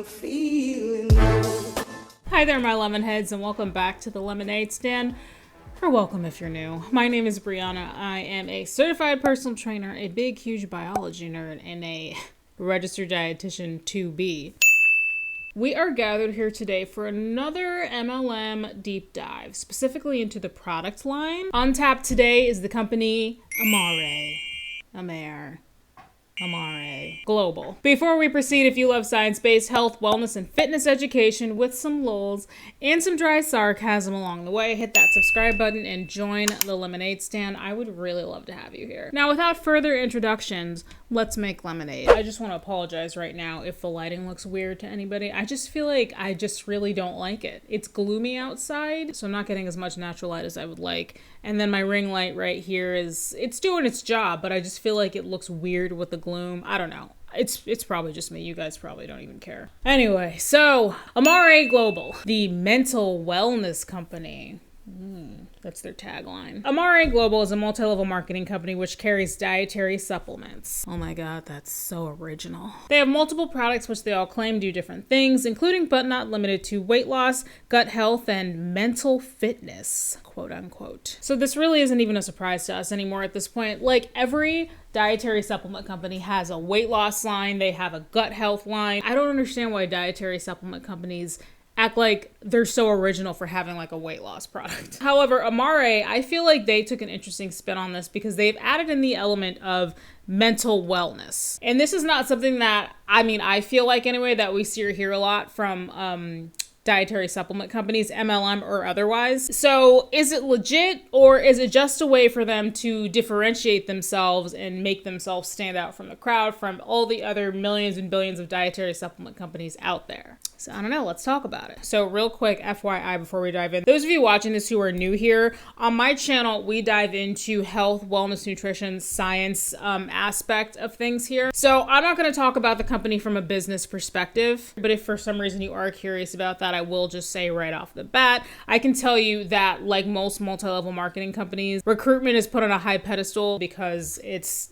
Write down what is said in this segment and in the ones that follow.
feeling low. Hi there, my lemon heads, and welcome back to the Lemonade Stand. Or welcome if you're new. My name is Brianna. I am a certified personal trainer, a big, huge biology nerd, and a registered dietitian to be. We are gathered here today for another MLM deep dive, specifically into the product line. On tap today is the company AMARE Global. Before we proceed, if you love science-based health, wellness, and fitness education with some lulz and some dry sarcasm along the way, hit that subscribe button and join the Lemonade Stand. I would really love to have you here. Now, without further introductions, let's make lemonade. I just want to apologize right now if the lighting looks weird to anybody. I just feel like I just really don't like it. It's gloomy outside, so I'm not getting as much natural light as I would like. And then my ring light right here it's doing its job, but I just feel like it looks weird with the gloom. I don't know. It's probably just me. You guys probably don't even care. Anyway, so AMARE Global, the mental wellness company. That's their tagline. AMARE Global is a multi-level marketing company which carries dietary supplements. Oh my God, that's so original. They have multiple products which they all claim do different things, including but not limited to weight loss, gut health, and mental fitness, quote unquote. So this really isn't even a surprise to us anymore at this point. Like, every dietary supplement company has a weight loss line, they have a gut health line. I don't understand why dietary supplement companies act like they're so original for having like a weight loss product. However, AMARE, I feel like they took an interesting spin on this because they've added in the element of mental wellness. And this is not something that, I feel like anyway, that we see or hear a lot from dietary supplement companies, MLM or otherwise. So is it legit, or is it just a way for them to differentiate themselves and make themselves stand out from the crowd, from all the other millions and billions of dietary supplement companies out there? So I don't know, let's talk about it. So real quick, FYI, before we dive in, those of you watching this who are new here, on my channel, we dive into health, wellness, nutrition, science aspect of things here. So I'm not gonna talk about the company from a business perspective, but if for some reason you are curious about that, I will just say right off the bat, I can tell you that like most multi-level marketing companies, recruitment is put on a high pedestal because it's,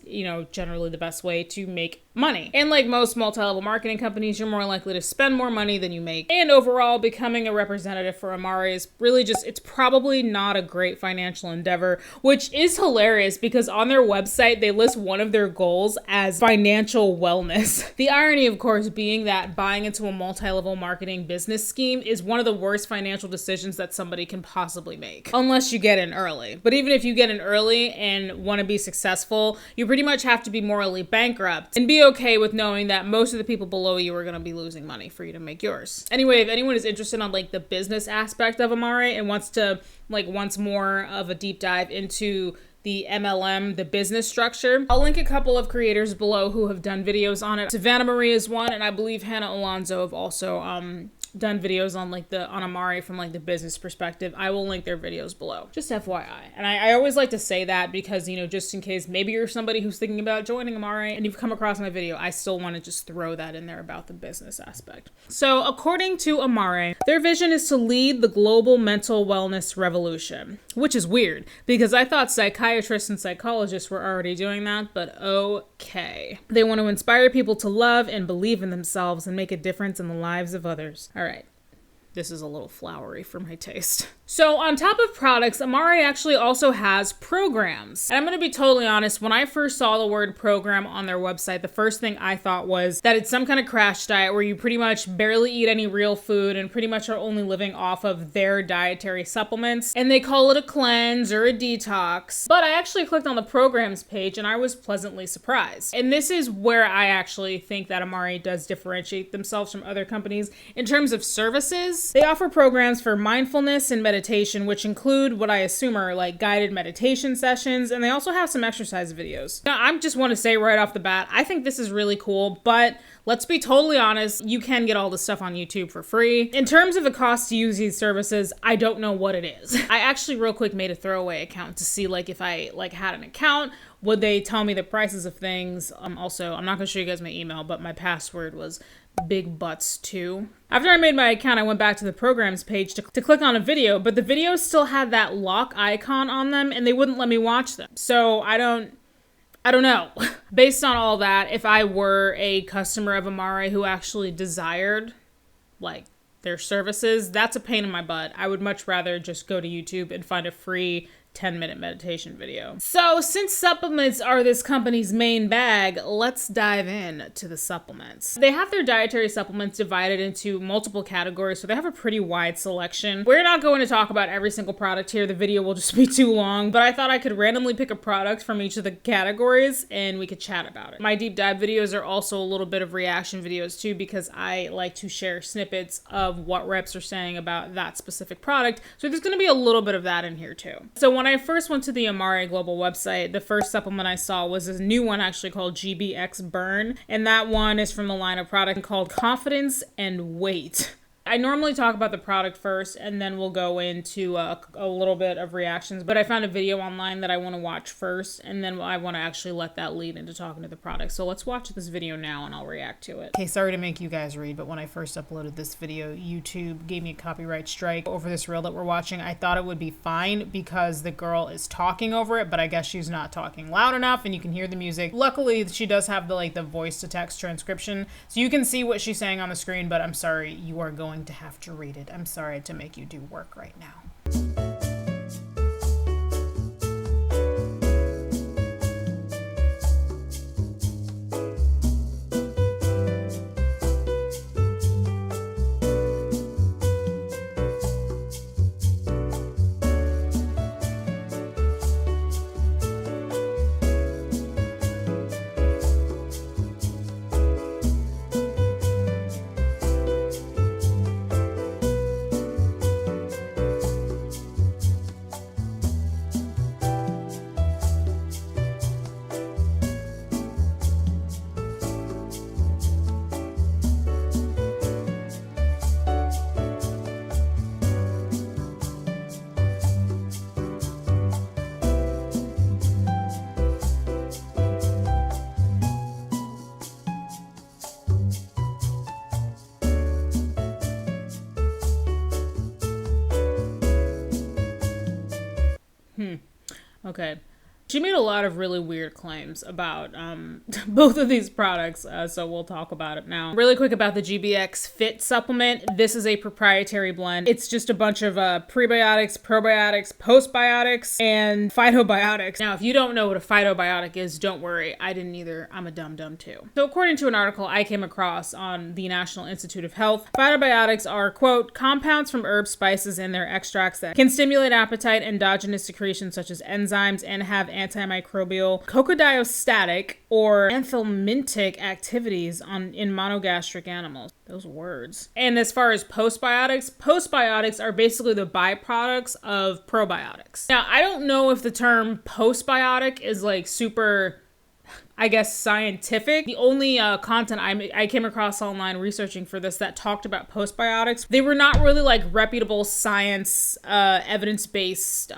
generally the best way to make money. And like most multi-level marketing companies, you're more likely to spend more money than you make. And overall, becoming a representative for AMARE is really it's probably not a great financial endeavor, which is hilarious because on their website, they list one of their goals as financial wellness. The irony, of course, being that buying into a multi-level marketing business scheme is one of the worst financial decisions that somebody can possibly make, unless you get in early. But even if you get in early and want to be successful, you pretty much have to be morally bankrupt and be okay with knowing that most of the people below you are going to be losing money for you to make yours. Anyway, if anyone is interested on like the business aspect of AMARE and wants more of a deep dive into the MLM, the business structure, I'll link a couple of creators below who have done videos on it. Savannah Marie is one, and I believe Hannah Alonso have also done videos on on AMARE from like the business perspective. I will link their videos below, just FYI. And I always like to say that because, just in case maybe you're somebody who's thinking about joining AMARE and you've come across my video, I still want to just throw that in there about the business aspect. So according to AMARE, their vision is to lead the global mental wellness revolution, which is weird because I thought psychiatrists and psychologists were already doing that, but okay. They want to inspire people to love and believe in themselves and make a difference in the lives of others. All right. This is a little flowery for my taste. So on top of products, AMARE actually also has programs. And I'm going to be totally honest, when I first saw the word program on their website, the first thing I thought was that it's some kind of crash diet where you pretty much barely eat any real food and pretty much are only living off of their dietary supplements. And they call it a cleanse or a detox. But I actually clicked on the programs page and I was pleasantly surprised. And this is where I actually think that AMARE does differentiate themselves from other companies in terms of services. They offer programs for mindfulness and meditation, which include what I assume are like guided meditation sessions, and they also have some exercise videos. Now, I just want to say right off the bat, I think this is really cool, but let's be totally honest, you can get all this stuff on YouTube for free. In terms of the cost to use these services, I don't know what it is. I actually real quick made a throwaway account to see if I had an account, would they tell me the prices of things? Also, I'm not gonna show you guys my email, but my password was big butts 2. After I made my account, I went back to the programs page to click on a video, but the videos still had that lock icon on them and they wouldn't let me watch them. So I don't know. Based on all that, if I were a customer of AMARE who actually desired like their services, that's a pain in my butt. I would much rather just go to YouTube and find a free 10-minute meditation video. So since supplements are this company's main bag, let's dive in to the supplements. They have their dietary supplements divided into multiple categories, so they have a pretty wide selection. We're not going to talk about every single product here. The video will just be too long, but I thought I could randomly pick a product from each of the categories and we could chat about it. My deep dive videos are also a little bit of reaction videos too, because I like to share snippets of what reps are saying about that specific product. So there's going to be a little bit of that in here too. So when I first went to the AMARE Global website, the first supplement I saw was this new one actually called GBX Burn. And that one is from the line of product called Confidence and Weight. I normally talk about the product first and then we'll go into a little bit of reactions, but I found a video online that I want to watch first and then I want to actually let that lead into talking to the product. So let's watch this video now and I'll react to it. Okay, sorry to make you guys read, but when I first uploaded this video, YouTube gave me a copyright strike over this reel that we're watching. I thought it would be fine because the girl is talking over it, but I guess she's not talking loud enough and you can hear the music. Luckily, she does have the voice to text transcription, so you can see what she's saying on the screen, but I'm sorry, you are going to have to read it. I'm sorry to make you do work right now. Okay. She made a lot of really weird claims about both of these products, so we'll talk about it now. Really quick about the GBX Fit supplement. This is a proprietary blend. It's just a bunch of prebiotics, probiotics, postbiotics, and phytobiotics. Now, if you don't know what a phytobiotic is, don't worry. I didn't either. I'm a dum-dum too. So according to an article I came across on the National Institute of Health, phytobiotics are, quote, compounds from herbs, spices, and their extracts that can stimulate appetite, endogenous secretions such as enzymes, and have antimicrobial, coccidiostatic, or anthelmintic activities in monogastric animals. Those words. And as far as postbiotics are basically the byproducts of probiotics. Now, I don't know if the term postbiotic is like super, I guess, scientific. The only content I came across online researching for this that talked about postbiotics, they were not really like reputable science, evidence-based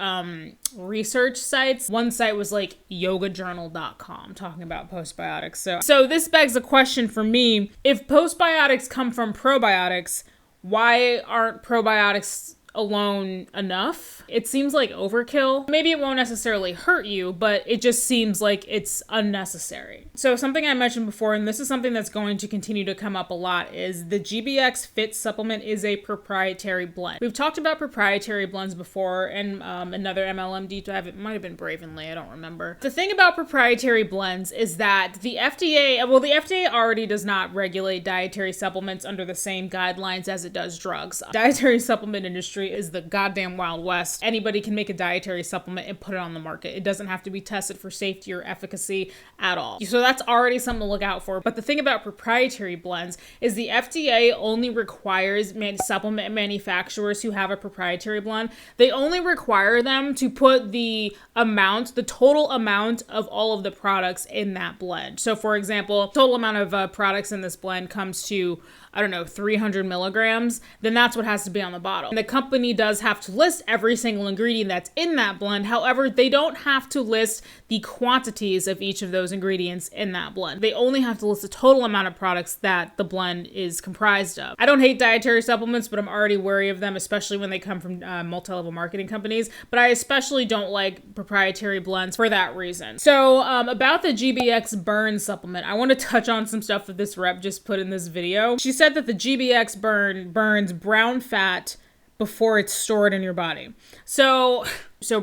research sites. One site was like yogajournal.com talking about postbiotics. So this begs a question for me. If postbiotics come from probiotics, why aren't probiotics alone enough? It seems like overkill. Maybe it won't necessarily hurt you, but it just seems like it's unnecessary. So something I mentioned before, and this is something that's going to continue to come up a lot, is the GBX Fit supplement is a proprietary blend. We've talked about proprietary blends before in another MLM deep dive. It might have been Brave and Lay, I don't remember. The thing about proprietary blends is that the FDA already does not regulate dietary supplements under the same guidelines as it does drugs. Dietary supplement industry is the goddamn Wild West. Anybody can make a dietary supplement and put it on the market. It doesn't have to be tested for safety or efficacy at all. So that's already something to look out for. But the thing about proprietary blends is the FDA only requires supplement manufacturers who have a proprietary blend. They only require them to put the total amount of all of the products in that blend. So for example, total amount of products in this blend comes to, I don't know, 300 milligrams, then that's what has to be on the bottle. And the company does have to list every single ingredient that's in that blend. However, they don't have to list the quantities of each of those ingredients in that blend. They only have to list the total amount of products that the blend is comprised of. I don't hate dietary supplements, but I'm already wary of them, especially when they come from multi-level marketing companies. But I especially don't like proprietary blends for that reason. So about the GBX burn supplement, I want to touch on some stuff that this rep just put in this video. She said that the GBX burn burns brown fat before it's stored in your body. So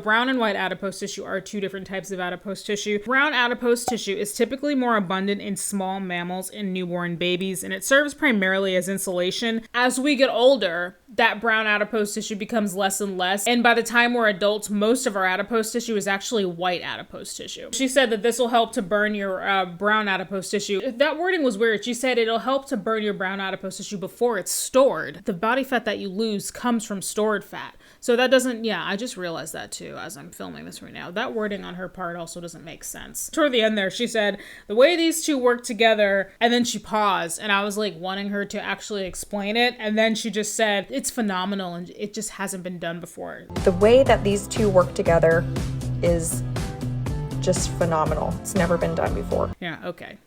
brown and white adipose tissue are two different types of adipose tissue. Brown adipose tissue is typically more abundant in small mammals and newborn babies, and it serves primarily as insulation. As we get older, that brown adipose tissue becomes less and less, and by the time we're adults, most of our adipose tissue is actually white adipose tissue. She said that this will help to burn your brown adipose tissue. That wording was weird. She said it'll help to burn your brown adipose tissue before it's stored. The body fat that you lose comes from stored fat. So that doesn't, yeah, I just realized that too as I'm filming this right now. That wording on her part also doesn't make sense. Toward the end there, she said, the way these two work together, and then she paused, and I was like wanting her to actually explain it, and then she just said, it's phenomenal, and it just hasn't been done before. The way that these two work together is just phenomenal. It's never been done before. Yeah, okay.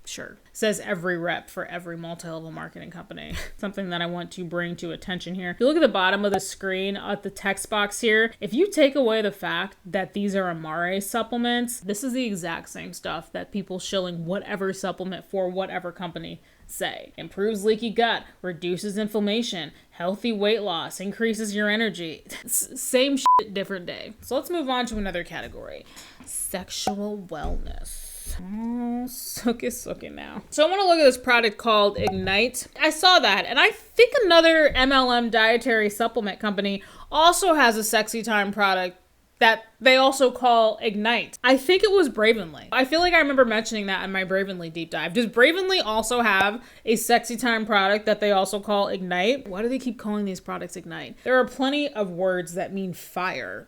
Sure. Says every rep for every multi-level marketing company. Something that I want to bring to attention here. If you look at the bottom of the screen at the text box here, if you take away the fact that these are AMARE supplements, this is the exact same stuff that people shilling whatever supplement for whatever company say. Improves leaky gut, reduces inflammation, healthy weight loss, increases your energy. Same shit, different day. So let's move on to another category. Sexual wellness. Oh, sucky now. So I want to look at this product called Ignite. I saw that, and I think another MLM dietary supplement company also has a sexy time product that they also call Ignite. I think it was Bravenly. I feel like I remember mentioning that in my Bravenly deep dive. Does Bravenly also have a sexy time product that they also call Ignite? Why do they keep calling these products Ignite? There are plenty of words that mean fire.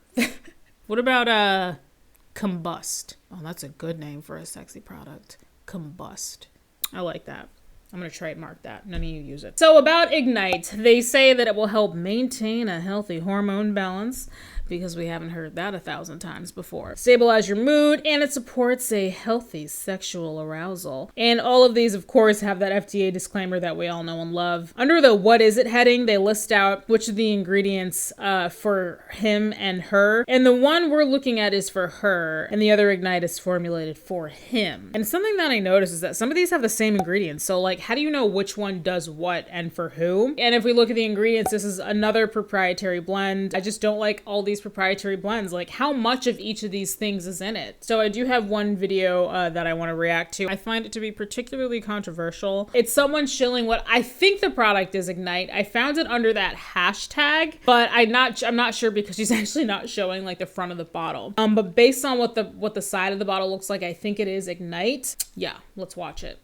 What about Combust? Oh, that's a good name for a sexy product. Combust. I like that. I'm going to trademark that. None of you use it. So about Ignite, they say that it will help maintain a healthy hormone balance, because we haven't heard that 1,000 times before. Stabilize your mood, and it supports a healthy sexual arousal. And all of these, of course, have that FDA disclaimer that we all know and love. Under the what is it heading, they list out which of the ingredients for him and her. And the one we're looking at is for her, and the other Ignite is formulated for him. And something that I noticed is that some of these have the same ingredients. So like, how do you know which one does what and for who? And if we look at the ingredients, this is another proprietary blend. I just don't like all these proprietary blends. Like, how much of each of these things is in it? So I do have one video that I want to react to. I find it to be particularly controversial. It's someone shilling what I think the product is Ignite. I found it under that hashtag, but I'm not sure because she's actually not showing like the front of the bottle. But based on what the side of the bottle looks like, I think it is Ignite. Yeah, let's watch it.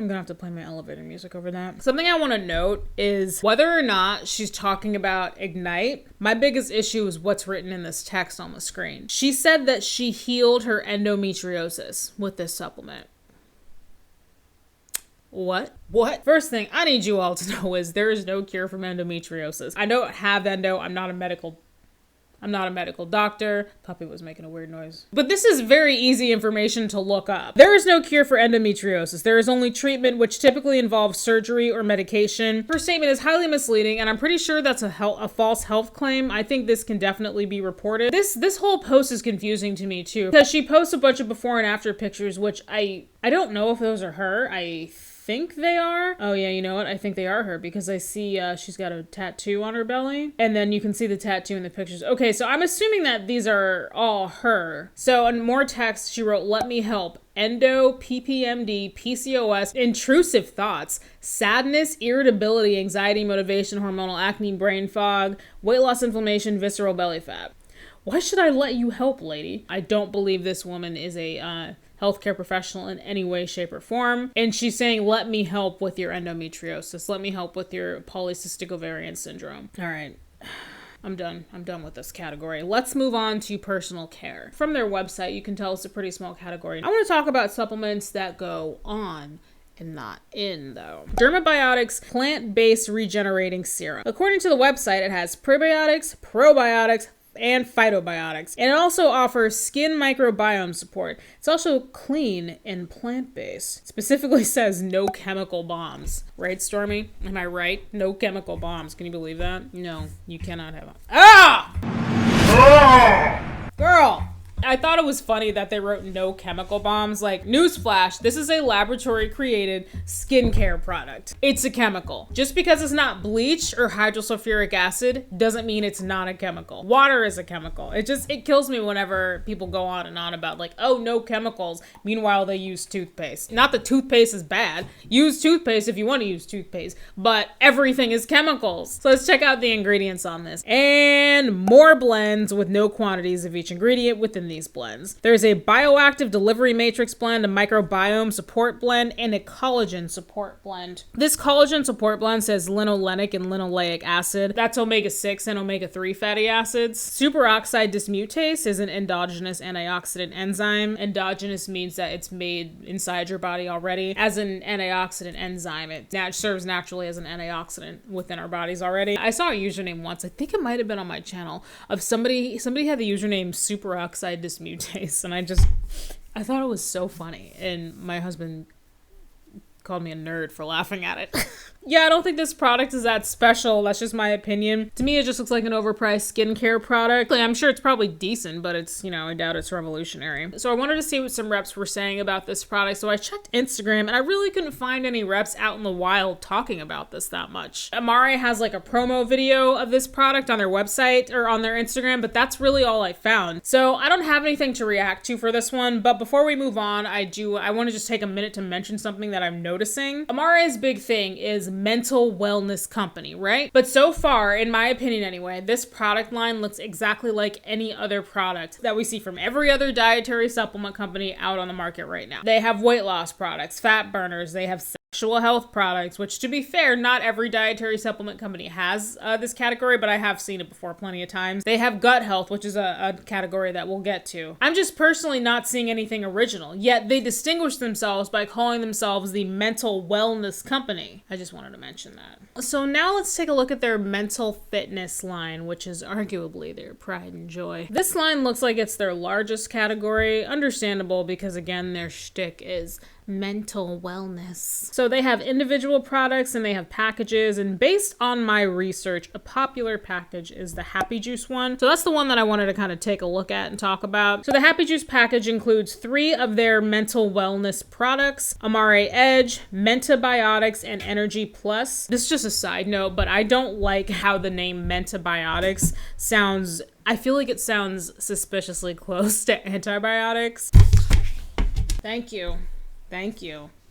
Have to play my elevator music over that. Something I want to note is whether or not she's talking about Ignite, my biggest issue is what's written in this text on the screen. She said that she healed her endometriosis with this supplement. What? First thing I need you all to know is there is no cure from endometriosis. I don't have endo. I'm not a medical doctor. Puppy was making a weird noise. But this is very easy information to look up. There is no cure for endometriosis. There is only treatment, which typically involves surgery or medication. Her statement is highly misleading, and I'm pretty sure that's a false health claim. I think this can definitely be reported. This whole post is confusing to me too, because she posts a bunch of before and after pictures, which I don't know if those are her. I think they are. Oh yeah, you know what? I think they are her because I see she's got a tattoo on her belly, and then you can see the tattoo in the pictures. Okay, so I'm assuming that these are all her. So in more text, she wrote, "Let me help. Endo, PPMD, PCOS, intrusive thoughts, sadness, irritability, anxiety, motivation, hormonal acne, brain fog, weight loss, inflammation, visceral belly fat." Why should I let you help, lady? I don't believe this woman is a healthcare professional in any way, shape, or form. And she's saying, let me help with your endometriosis. Let me help with your polycystic ovarian syndrome. All right. I'm done with this category. Let's move on to personal care. From their website, you can tell it's a pretty small category. I want to talk about supplements that go on and not in, though. Dermabiotics plant-based regenerating serum. According to the website, it has prebiotics, probiotics, and phytobiotics. And it also offers skin microbiome support. It's also clean and plant-based. It specifically says no chemical bombs. Right, Stormy? Am I right? No chemical bombs. Can you believe that? No, you cannot have them. Ah! Girl! I thought it was funny that they wrote no chemical bombs. Like, newsflash, this is a laboratory created skincare product. It's a chemical. Just because it's not bleach or hydrosulfuric acid doesn't mean it's not a chemical. Water is a chemical. It kills me whenever people go on and on about like, oh, no chemicals. Meanwhile, they use toothpaste. Not that toothpaste is bad. Use toothpaste if you want to use toothpaste, but everything is chemicals. So let's check out the ingredients on this. And more blends with no quantities of each ingredient within these blends. There's a bioactive delivery matrix blend, a microbiome support blend, and a collagen support blend. This collagen support blend says linolenic and linoleic acid. That's omega-6 and omega-3 fatty acids. Superoxide dismutase is an endogenous antioxidant enzyme. Endogenous means that it's made inside your body already. As an antioxidant enzyme, it serves naturally as an antioxidant within our bodies already. I saw a username once, I think it might have been on my channel, of somebody had the username superoxide dismutase, and I thought it was so funny, and my husband called me a nerd for laughing at it. Yeah, I don't think this product is that special. That's just my opinion. To me, it just looks like an overpriced skincare product. I'm sure it's probably decent, but it's, I doubt it's revolutionary. So I wanted to see what some reps were saying about this product. So I checked Instagram and I really couldn't find any reps out in the wild talking about this that much. AMARE has like a promo video of this product on their website or on their Instagram, but that's really all I found. So I don't have anything to react to for this one, but before we move on, I want to just take a minute to mention something that I'm noticing. AMARE's big thing is mental wellness company, right? But so far, in my opinion anyway, this product line looks exactly like any other product that we see from every other dietary supplement company out on the market right now. They have weight loss products, fat burners, they have sexual health products, which to be fair, not every dietary supplement company has this category, but I have seen it before plenty of times. They have gut health, which is a category that we'll get to. I'm just personally not seeing anything original, yet they distinguish themselves by calling themselves the mental wellness company. I just wanted to mention that. So now let's take a look at their mental fitness line, which is arguably their pride and joy. This line looks like it's their largest category, understandable because again, their shtick is mental wellness. So they have individual products and they have packages, and based on my research, a popular package is the Happy Juice one. So that's the one that I wanted to kind of take a look at and talk about. So the Happy Juice package includes 3 of their mental wellness products: AMARE Edge, Mentabiotics, and Energy Plus. This is just a side note, but I don't like how the name Mentabiotics sounds. I feel like it sounds suspiciously close to antibiotics. Thank you.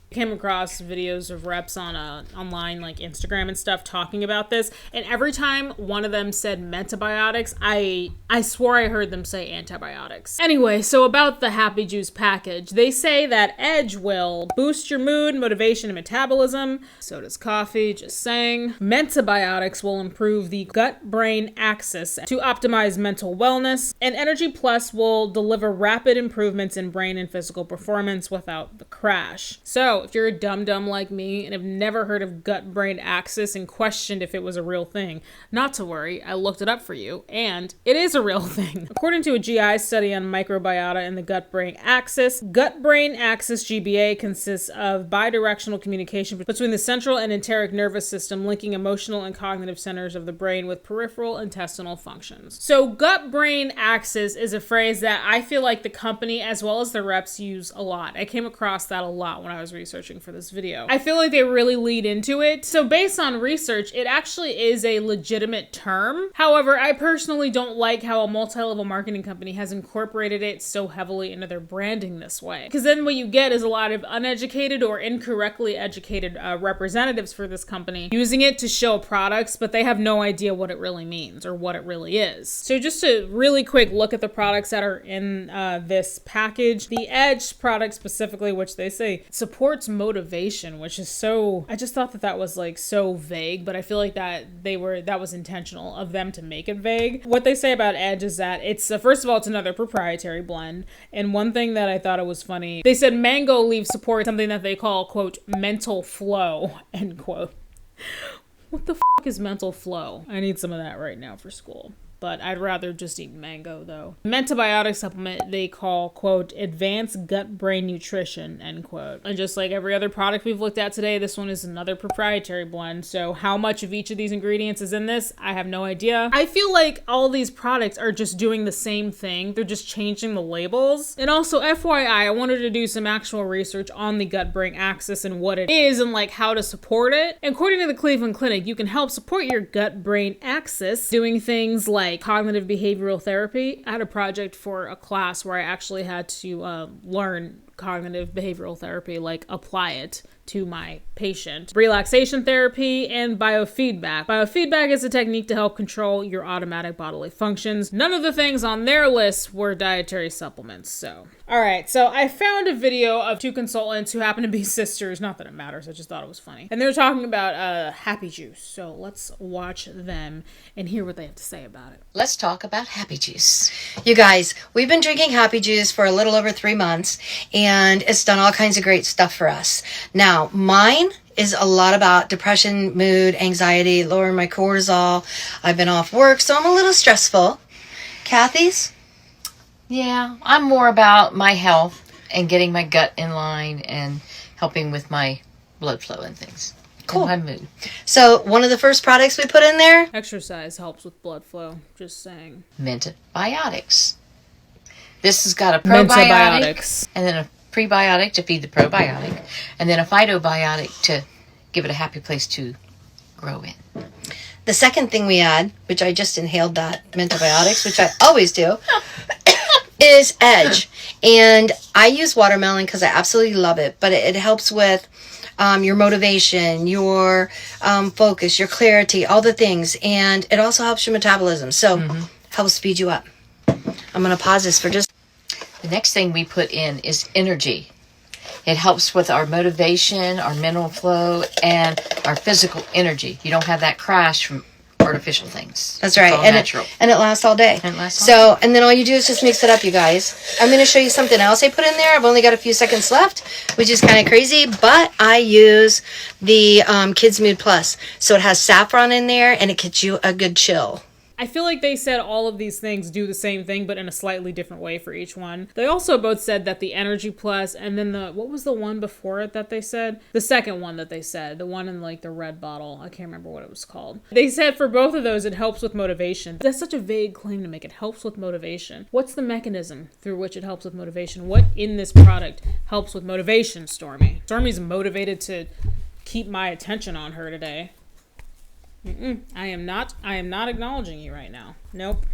Came across videos of reps on online like Instagram and stuff talking about this, and every time one of them said Mentabiotics, I swore I heard them say antibiotics. Anyway, so about the Happy Juice package, they say that Edge will boost your mood, motivation, and metabolism. So does coffee, just saying. Mentabiotics will improve the gut-brain axis to optimize mental wellness, and Energy Plus will deliver rapid improvements in brain and physical performance without the crash. So if you're a dum-dum like me and have never heard of gut-brain axis and questioned if it was a real thing, not to worry, I looked it up for you, and it is a real thing. According to a GI study on microbiota and the gut-brain axis GBA consists of bidirectional communication between the central and enteric nervous system, linking emotional and cognitive centers of the brain with peripheral intestinal functions. So gut-brain axis is a phrase that I feel like the company as well as the reps use a lot. I came across that a lot when I was researching for this video. I feel like they really lead into it. So based on research, it actually is a legitimate term. However, I personally don't like how a multi-level marketing company has incorporated it so heavily into their branding this way. Because then what you get is a lot of uneducated or incorrectly educated representatives for this company using it to show products, but they have no idea what it really means or what it really is. So just a really quick look at the products that are in this package. The Edge product specifically, which they say supports supports motivation, which is so, I just thought that that was like so vague, but I feel like that was intentional of them to make it vague. What they say about Edge is that it's, first of all, it's another proprietary blend. And one thing that I thought it was funny, they said mango leaf supports something that they call, quote, mental flow, end quote. What the fuck is mental flow? I need some of that right now for school. But I'd rather just eat mango though. Mentobiotic supplement they call, quote, advanced gut-brain nutrition, end quote. And just like every other product we've looked at today, this one is another proprietary blend. So how much of each of these ingredients is in this, I have no idea. I feel like all these products are just doing the same thing. They're just changing the labels. And also FYI, I wanted to do some actual research on the gut-brain axis and what it is and like how to support it. And according to the Cleveland Clinic, you can help support your gut-brain axis doing things like cognitive behavioral therapy. I had a project for a class where I actually had to learn cognitive behavioral therapy, like apply it to my patient. Relaxation therapy and biofeedback. Biofeedback is a technique to help control your automatic bodily functions. None of the things on their list were dietary supplements, so. All right, so I found a video of two consultants who happen to be sisters. Not that it matters, I just thought it was funny. And they were talking about Happy Juice. So let's watch them and hear what they have to say about it. Let's talk about Happy Juice. You guys, we've been drinking Happy Juice for a little over 3 months, and it's done all kinds of great stuff for us. Now, mine is a lot about depression, mood, anxiety, lowering my cortisol. I've been off work, so I'm a little stressful. Kathy's? Yeah, I'm more about my health and getting my gut in line and helping with my blood flow and things. Cool. And my mood. So one of the first products we put in there, Exercise helps with blood flow, just saying. Mentobiotics. This has got a probiotic and then a prebiotic to feed the probiotic, and then a phytobiotic to give it a happy place to grow in. the second thing we add, which I just inhaled that mentobiotics, which I always do, is Edge. And I use watermelon because I absolutely love it, but it helps with your motivation, your focus, your clarity, all the things. And it also helps your metabolism. So helps speed you up. I'm going to pause this for just... The next thing we put in is energy. It helps with our motivation, our mental flow, and our physical energy. You don't have that crash from artificial things. That's right. It's all And natural. And it lasts all day. And it lasts all So, and then all you do is just mix it up, you guys. I'm going to show you something else I put in there. I've only got a few seconds left, which is kind of crazy, but I use the Kids Mood Plus. So it has saffron in there, and it gets you a good chill. I feel like they said all of these things do the same thing, but in a slightly different way for each one. They also both said that the Energy Plus and then what was the one before it that they said? The second one that they said, the one in like the red bottle. I can't remember what it was called. They said for both of those, it helps with motivation. That's such a vague claim to make. It helps with motivation. What's the mechanism through which it helps with motivation? What in this product helps with motivation, Stormy? Stormy's motivated to keep my attention on her today. I am not acknowledging you right now. Nope.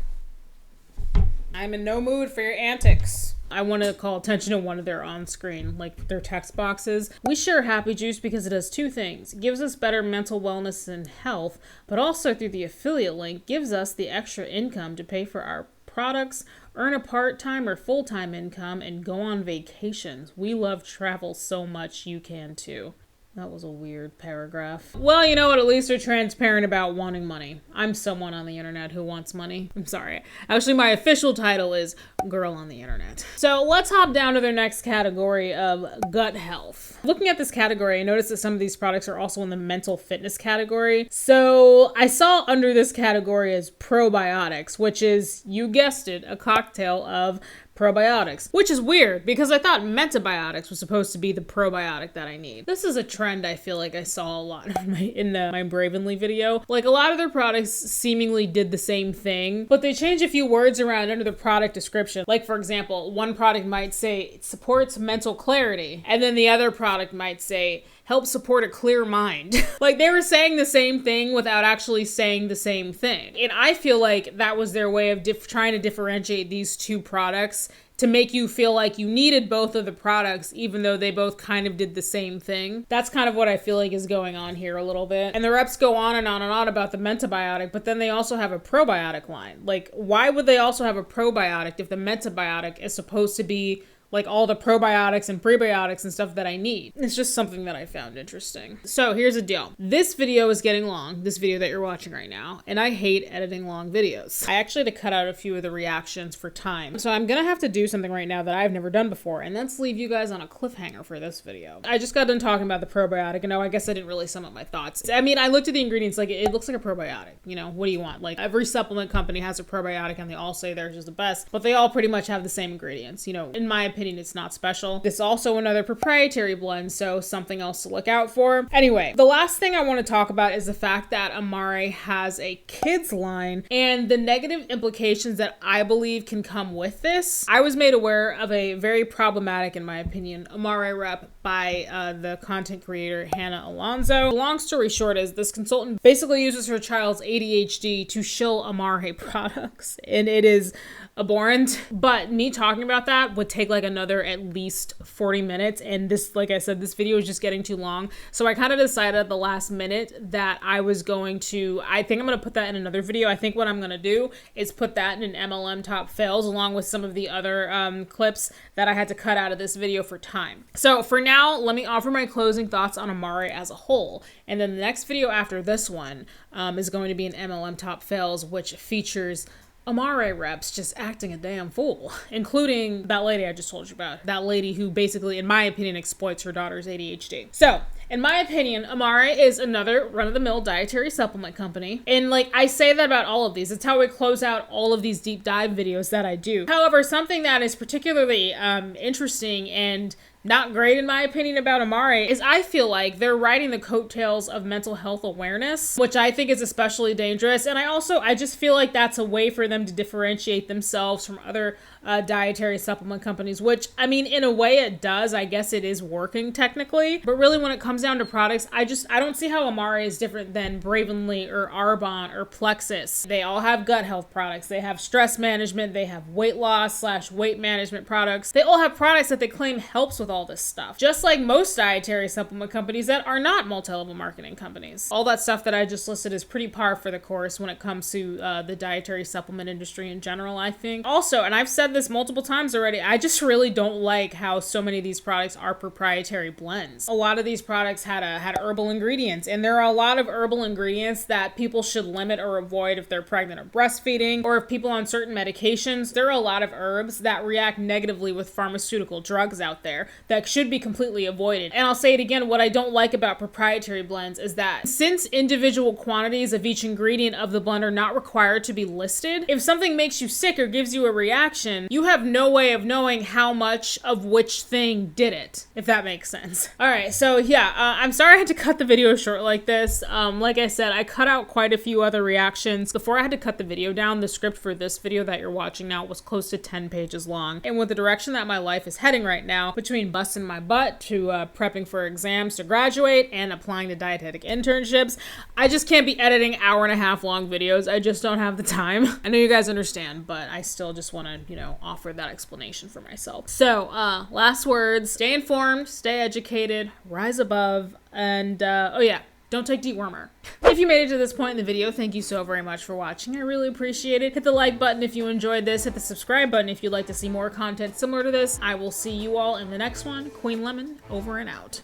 I'm in no mood for your antics. I want to call attention to one of their on-screen, like their text boxes. We share Happy Juice because it does two things. It gives us better mental wellness and health, but also through the affiliate link, gives us the extra income to pay for our products, earn a part-time or full-time income, and go on vacations. We love travel so much, you can too. That was a weird paragraph. Well, you know what? At least they're transparent about wanting money. I'm someone on the internet who wants money. I'm sorry. Actually, my official title is Girl on the Internet. So let's hop down to their next category of gut health. Looking at this category, I noticed that some of these products are also in the mental fitness category. So I saw under this category as probiotics, which is, you guessed it, a cocktail of probiotics, which is weird because I thought Mentobiotics was supposed to be the probiotic that I need. This is a trend I feel like I saw a lot in my Bravenly video. Like a lot of their products seemingly did the same thing, but they changed a few words around under the product description. Like for example, one product might say it supports mental clarity, and then the other product might say help support a clear mind. Like they were saying the same thing without actually saying the same thing. And I feel like that was their way of trying to differentiate these two products to make you feel like you needed both of the products, even though they both kind of did the same thing. That's kind of what I feel like is going on here a little bit. And the reps go on and on and on about the Mentobiotic, but then they also have a probiotic line. Like, why would they also have a probiotic if the Mentobiotic is supposed to be like all the probiotics and prebiotics and stuff that I need. It's just something that I found interesting. So here's the deal. This video is getting long, this video that you're watching right now, and I hate editing long videos. I actually had to cut out a few of the reactions for time. So I'm gonna have to do something right now that I've never done before, and that's leave you guys on a cliffhanger for this video. I just got done talking about the probiotic, and no, I guess I didn't really sum up my thoughts. I mean, I looked at the ingredients, like it looks like a probiotic, you know, what do you want? Like every supplement company has a probiotic and they all say theirs is the best, but they all pretty much have the same ingredients. You know, in my opinion, it's not special. This is also another proprietary blend, so something else to look out for. Anyway, the last thing I want to talk about is the fact that AMARE has a kids line and the negative implications that I believe can come with this. I was made aware of a very problematic, in my opinion, AMARE rep by the content creator Hannah Alonso. The long story short is this consultant basically uses her child's ADHD to shill AMARE products, and it is abhorrent. But me talking about that would take like another at least 40 minutes, and this, like I said, this video is just getting too long. So I kind of decided at the last minute that I was going to, I think I'm going to put that in another video. I think what I'm going to do is put that in an MLM top fails along with some of the other clips that I had to cut out of this video for time. So for now, let me offer my closing thoughts on AMARE as a whole. And then the next video after this one is going to be an MLM top fails, which features AMARE reps just acting a damn fool, including that lady I just told you about. That lady who basically, in my opinion, exploits her daughter's ADHD. So, in my opinion, AMARE is another run-of-the-mill dietary supplement company. And like, I say that about all of these. It's how we close out all of these deep dive videos that I do. However, something that is particularly interesting and not great in my opinion about AMARE is I feel like they're riding the coattails of mental health awareness, which I think is especially dangerous. And I just feel like that's a way for them to differentiate themselves from other dietary supplement companies, which, I mean, in a way it does. I guess it is working technically, but really when it comes down to products, I don't see how AMARE is different than Bravenly or Arbonne or Plexus. They all have gut health products. They have stress management. They have weight loss / weight management products. They all have products that they claim helps with all this stuff, just like most dietary supplement companies that are not multi-level marketing companies. All that stuff that I just listed is pretty par for the course when it comes to the dietary supplement industry in general, I think. Also, and I've said this multiple times already, I just really don't like how so many of these products are proprietary blends. A lot of these products had herbal ingredients, and there are a lot of herbal ingredients that people should limit or avoid if they're pregnant or breastfeeding, or if people on certain medications. There are a lot of herbs that react negatively with pharmaceutical drugs out there that should be completely avoided. And I'll say it again, what I don't like about proprietary blends is that since individual quantities of each ingredient of the blend are not required to be listed, if something makes you sick or gives you a reaction, you have no way of knowing how much of which thing did it, if that makes sense. All right, so yeah, I'm sorry I had to cut the video short like this. Like I said, I cut out quite a few other reactions. Before I had to cut the video down, the script for this video that you're watching now was close to 10 pages long. And with the direction that my life is heading right now, between busting my butt to prepping for exams to graduate and applying to dietetic internships, I just can't be editing hour-and-a-half long videos. I just don't have the time. I know you guys understand, but I still just want to, you know, offer that explanation for myself. So, last words, stay informed, stay educated, rise above, and oh yeah, don't take dewormer. If you made it to this point in the video, thank you so very much for watching. I really appreciate it. Hit the like button if you enjoyed this. Hit the subscribe button if you'd like to see more content similar to this. I will see you all in the next one. Queen Lemon, over and out.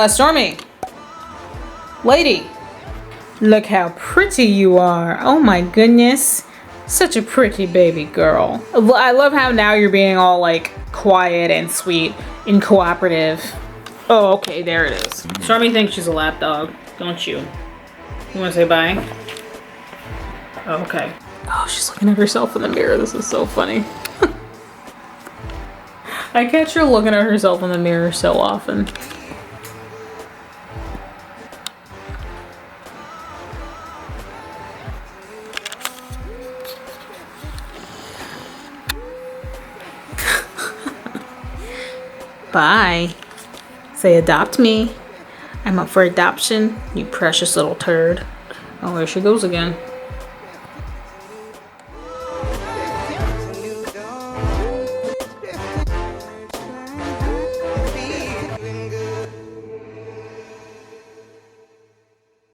Stormy. Lady. Look how pretty you are. Oh my goodness. Such a pretty baby girl. I love how now you're being all like quiet and sweet and cooperative. Oh, okay, there it is. Stormy thinks she's a lap dog, don't you? You want to say bye? Oh, okay. Oh, she's looking at herself in the mirror. This is so funny. I catch her looking at herself in the mirror so often. Bye. Say adopt me. I'm up for adoption, you precious little turd. Oh, there she goes again.